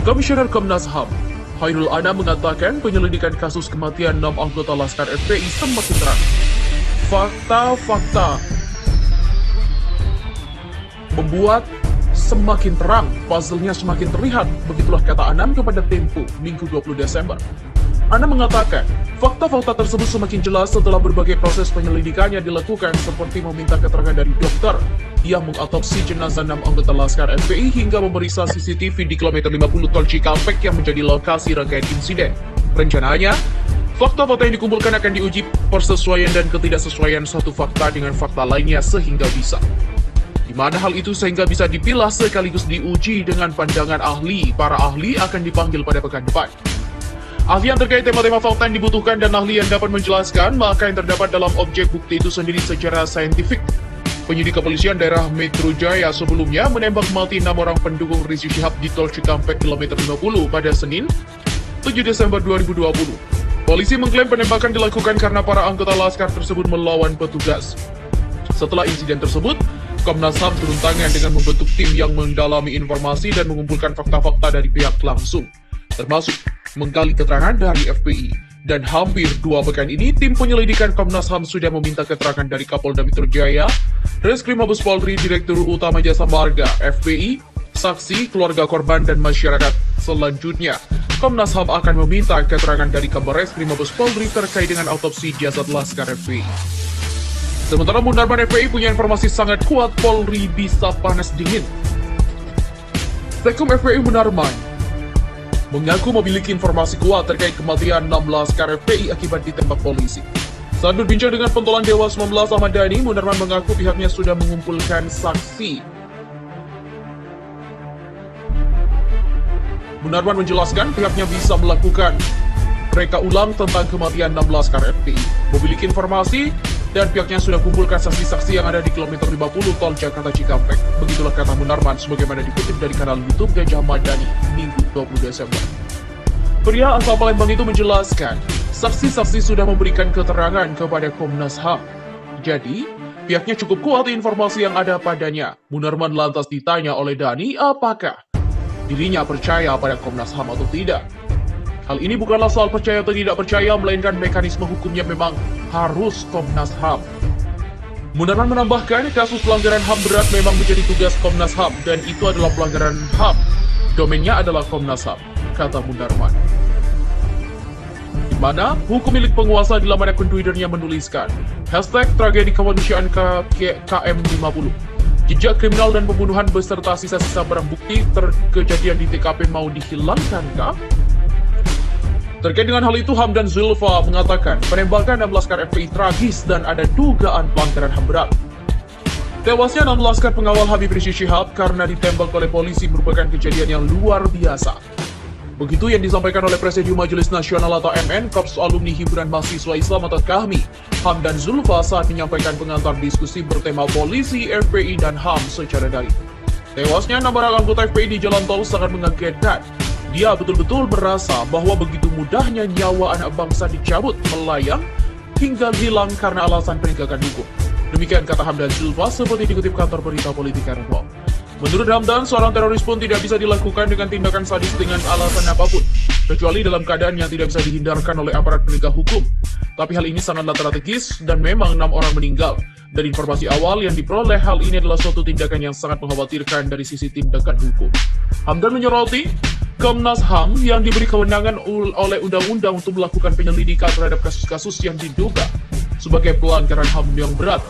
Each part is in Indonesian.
Komisioner Komnas HAM, Khairul Anam mengatakan penyelidikan kasus kematian 6 anggota Laskar FPI semakin terang. Fakta-fakta membuat semakin terang, puzzle-nya semakin terlihat, begitulah kata Anam kepada Tempo, Minggu 20 Desember. Anam mengatakan, fakta-fakta tersebut semakin jelas setelah berbagai proses penyelidikan yang dilakukan seperti meminta keterangan dari dokter yang mengautopsi jenazah 6 anggota Laskar FPI hingga memeriksa CCTV di kilometer 50 Tol Cikampek yang menjadi lokasi rangkaian insiden. Rencananya, fakta-fakta yang dikumpulkan akan diuji persesuaian dan ketidaksesuaian satu fakta dengan fakta lainnya sehingga bisa. Di mana hal itu sehingga bisa dipilah sekaligus diuji dengan pandangan ahli. Para ahli akan dipanggil pada pekan depan. Ahli yang terkait tema-tema fakta yang dibutuhkan dan ahli yang dapat menjelaskan maka yang terdapat dalam objek bukti itu sendiri secara saintifik. Penyidik kepolisian daerah Metro Jaya sebelumnya menembak mati 6 orang pendukung Rizik Syihab di Tol Cikampek kilometer 50 pada Senin, 7 Desember 2020. Polisi mengklaim penembakan dilakukan karena para anggota Laskar tersebut melawan petugas. Setelah insiden tersebut, Komnas HAM turun tangan dengan membentuk tim yang mendalami informasi dan mengumpulkan fakta-fakta dari pihak langsung, termasuk menggali keterangan dari FPI. Dan hampir 2 pekan ini, tim penyelidikan Komnas HAM sudah meminta keterangan dari Kapolda Metro Jaya, Reskrim Mabes Polri, Direktur Utama Jasa Marga, FPI, saksi, keluarga korban, dan masyarakat. Selanjutnya, Komnas HAM akan meminta keterangan dari Kabar Reskrim Mabes Polri terkait dengan autopsi jasad Laskar FPI. Sementara Munarman FPI punya informasi sangat kuat, Polri bisa panas dingin. Sekum FPI Munarman mengaku memiliki informasi kuat terkait kematian 6 Laskar FPI akibat ditembak polisi. Saat berbincang dengan pentolan Dewas 19 Ahmad Dhani, Munarman mengaku pihaknya sudah mengumpulkan saksi. Munarman menjelaskan pihaknya bisa melakukan reka ulang tentang kematian 6 Laskar FPI, memiliki informasi, dan pihaknya sudah kumpulkan saksi-saksi yang ada di kilometer 50 Tol Jakarta Cikampek. Begitulah kata Munarman sebagaimana dikutip dari kanal YouTube Gajah Madani, Minggu 20 Desember. Pria asal Palembang itu menjelaskan, saksi-saksi sudah memberikan keterangan kepada Komnas HAM. Jadi, pihaknya cukup kuat informasi yang ada padanya. Munarman lantas ditanya oleh Dhani apakah dirinya percaya pada Komnas HAM atau tidak. Hal ini bukanlah soal percaya atau tidak percaya, melainkan mekanisme hukumnya memang harus Komnas HAM. Munarman menambahkan, kasus pelanggaran HAM berat memang menjadi tugas Komnas HAM, dan itu adalah pelanggaran HAM. Domainnya adalah Komnas HAM, kata Munarman. Di mana hukum milik penguasa di laman akun Twitternya menuliskan, hashtag tragedi kemanusiaan KM50. Jejak kriminal dan pembunuhan beserta sisa-sisa barang bukti kejadian di TKP mau dihilangkankah? Terkait dengan hal itu, Hamdan Zulfa mengatakan penembakan 6 Laskar FPI tragis dan ada dugaan pelanggaran HAM berat. Tewasnya 6 Laskar pengawal Habib Rizik Syihab karena ditembak oleh polisi merupakan kejadian yang luar biasa. Begitu yang disampaikan oleh Presidium Majelis Nasional atau MN, Korps Alumni Himpunan Mahasiswa Islam atau KAHMI, Hamdan Zulfa saat menyampaikan pengantar diskusi bertema polisi, FPI, dan HAM secara daring. Tewasnya 6 orang anggota FPI di Jalan Tol sangat mengagetkan. Dia betul-betul merasa bahwa begitu mudahnya nyawa anak bangsa dicabut, melayang, hingga hilang karena alasan penegakan hukum. Demikian kata Hamdan Zulfa seperti dikutip kantor berita Politika.com. Menurut Hamdan, seorang teroris pun tidak bisa dilakukan dengan tindakan sadis dengan alasan apapun, kecuali dalam keadaan yang tidak bisa dihindarkan oleh aparat penegak hukum. Tapi hal ini sangatlah strategis dan memang 6 orang meninggal. Dari informasi awal yang diperoleh, hal ini adalah suatu tindakan yang sangat mengkhawatirkan dari sisi tindakan hukum. Hamdan menyoroti, Komnas HAM yang diberi kewenangan oleh undang-undang untuk melakukan penyelidikan terhadap kasus-kasus yang diduga sebagai pelanggaran HAM yang berat.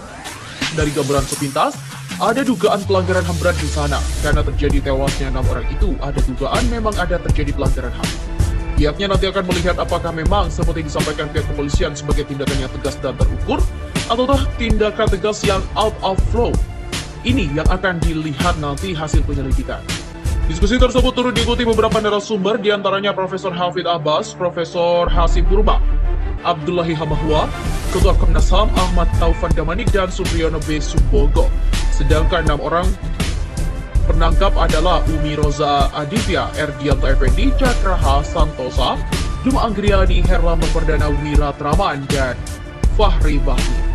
Dari gambaran sepintas, ada dugaan pelanggaran HAM berat di sana. Karena terjadi tewasnya 6 orang itu, ada dugaan memang ada terjadi pelanggaran HAM. Pihaknya nanti akan melihat apakah memang seperti disampaikan pihak kepolisian sebagai tindakan yang tegas dan terukur, ataukah tindakan tegas yang out of flow. Ini yang akan dilihat nanti hasil penyelidikan. Diskusi tersebut turut diikuti beberapa narasumber, diantaranya Profesor Hafid Abbas, Profesor Hasim Purba, Abdullahi Hamahwa, Ketua Komnas HAM Ahmad Taufan Damanik, dan Supriyono B. Subogo. Sedangkan 6 orang penangkap adalah Umi Roza Aditya, Erdianto Effendi, Cakraha Santosa, Juma Anggriani, Herlambang Perdana Wiratraman, dan Fahri Bahri.